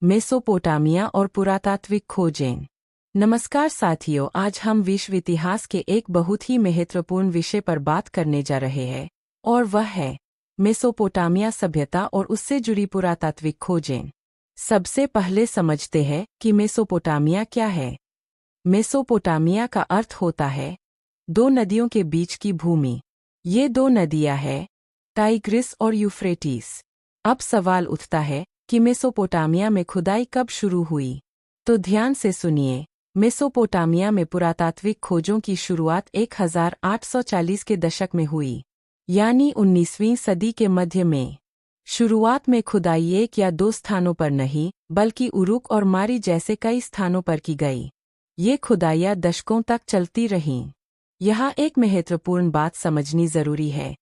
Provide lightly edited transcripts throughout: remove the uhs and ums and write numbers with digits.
Mesopotamia और पुरातात्विक खोजें। नमस्कार साथियों, आज हम विश्व इतिहास के एक बहुत ही महत्वपूर्ण विषय पर बात करने जा रहे हैं और वह है मेसोपोटामिया सभ्यता और उससे जुड़ी पुरातात्विक खोजें। सबसे पहले समझते हैं कि मेसोपोटामिया क्या है। मेसोपोटामिया का अर्थ होता है दो नदियों के बीच की भूमि। ये दो नदियां हैं, टाइग्रिस और यूफ्रेटिस। अब सवाल उठता है कि मेसोपोटामिया में खुदाई कब शुरू हुई। तो ध्यान से सुनिए, मेसोपोटामिया में पुरातात्विक खोजों की शुरुआत 1840 के दशक में हुई, यानी 19वीं सदी के मध्य में। शुरुआत में खुदाई एक या दो स्थानों पर नहीं, बल्कि उरुक और मारी जैसे कई स्थानों पर की गई। ये खुदाइयाँ दशकों तक चलती रहीं। यहाँ एक महत्वपूर्ण बात समझनी जरूरी है।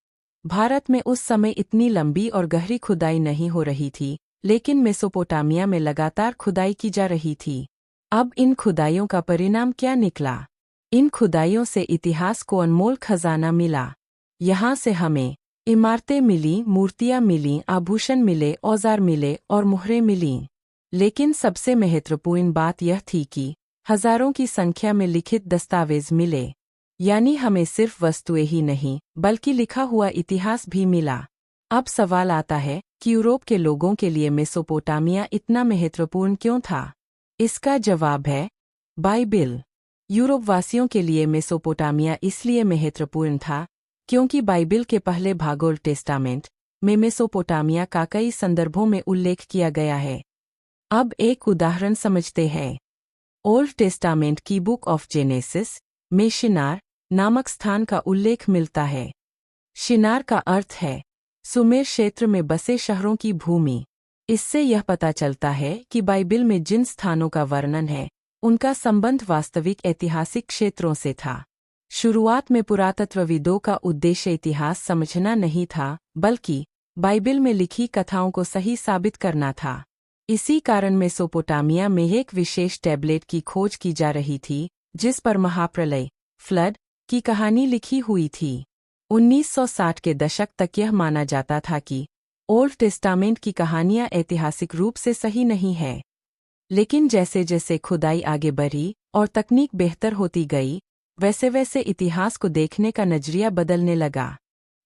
भारत में उस समय इतनी लंबी और गहरी खुदाई नहीं हो रही थी, लेकिन मेसोपोटामिया में लगातार खुदाई की जा रही थी। अब इन खुदाइयों का परिणाम क्या निकला? इन खुदाइयों से इतिहास को अनमोल खजाना मिला। यहाँ से हमें इमारतें मिलीं, मूर्तियाँ मिलीं, आभूषण मिले, औजार मिले और मुहरें मिलीं। लेकिन सबसे महत्वपूर्ण बात यह थी कि हजारों की संख्या में लिखित दस्तावेज मिले, यानी हमें सिर्फ वस्तुएं ही नहीं बल्कि लिखा हुआ इतिहास भी मिला। अब सवाल आता है कि यूरोप के लोगों के लिए मेसोपोटामिया इतना महत्वपूर्ण क्यों था? इसका जवाब है बाइबिल। यूरोप वासियों के लिए मेसोपोटामिया इसलिए महत्वपूर्ण था क्योंकि बाइबिल के पहले भाग ओल्ड टेस्टामेंट में मेसोपोटामिया का कई संदर्भों में उल्लेख किया गया है। अब एक उदाहरण समझते हैं। ओल्ड टेस्टामेंट की बुक ऑफ जेनेसिस में शिनार नामक स्थान का उल्लेख मिलता है। शिनार का अर्थ है सुमेर क्षेत्र में बसे शहरों की भूमि। इससे यह पता चलता है कि बाइबिल में जिन स्थानों का वर्णन है, उनका संबंध वास्तविक ऐतिहासिक क्षेत्रों से था। शुरुआत में पुरातत्वविदों का उद्देश्य इतिहास समझना नहीं था, बल्कि बाइबिल में लिखी कथाओं को सही साबित करना था। इसी कारण मेसोपोटामिया में एक विशेष टैबलेट की खोज की जा रही थी, जिस पर महाप्रलय फ्लड की कहानी लिखी हुई थी। 1960 के दशक तक यह माना जाता था कि ओल्ड टेस्टामेंट की कहानियां ऐतिहासिक रूप से सही नहीं है। लेकिन जैसे जैसे खुदाई आगे बढ़ी और तकनीक बेहतर होती गई, वैसे वैसे इतिहास को देखने का नजरिया बदलने लगा।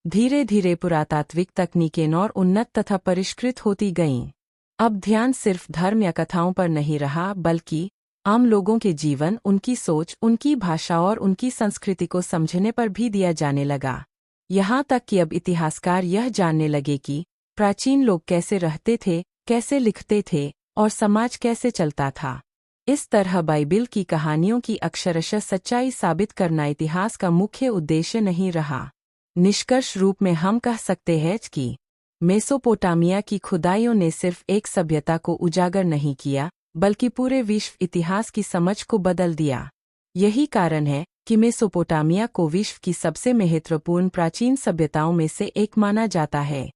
धीरे धीरे पुरातात्विक तकनीकें और उन्नत तथा परिष्कृत होती गईं। अब ध्यान सिर्फ धर्म या कथाओं पर नहीं रहा, बल्कि आम लोगों के जीवन, उनकी सोच, उनकी भाषा और उनकी संस्कृति को समझने पर भी दिया जाने लगा। यहाँ तक कि अब इतिहासकार यह जानने लगे कि प्राचीन लोग कैसे रहते थे, कैसे लिखते थे और समाज कैसे चलता था। इस तरह बाइबिल की कहानियों की अक्षरशः सच्चाई साबित करना इतिहास का मुख्य उद्देश्य नहीं रहा। निष्कर्ष रूप में हम कह सकते हैं कि मेसोपोटामिया की खुदाइयों ने सिर्फ एक सभ्यता को उजागर नहीं किया, बल्कि पूरे विश्व इतिहास की समझ को बदल दिया। यही कारण है कि मेसोपोटामिया को विश्व की सबसे महत्वपूर्ण प्राचीन सभ्यताओं में से एक माना जाता है।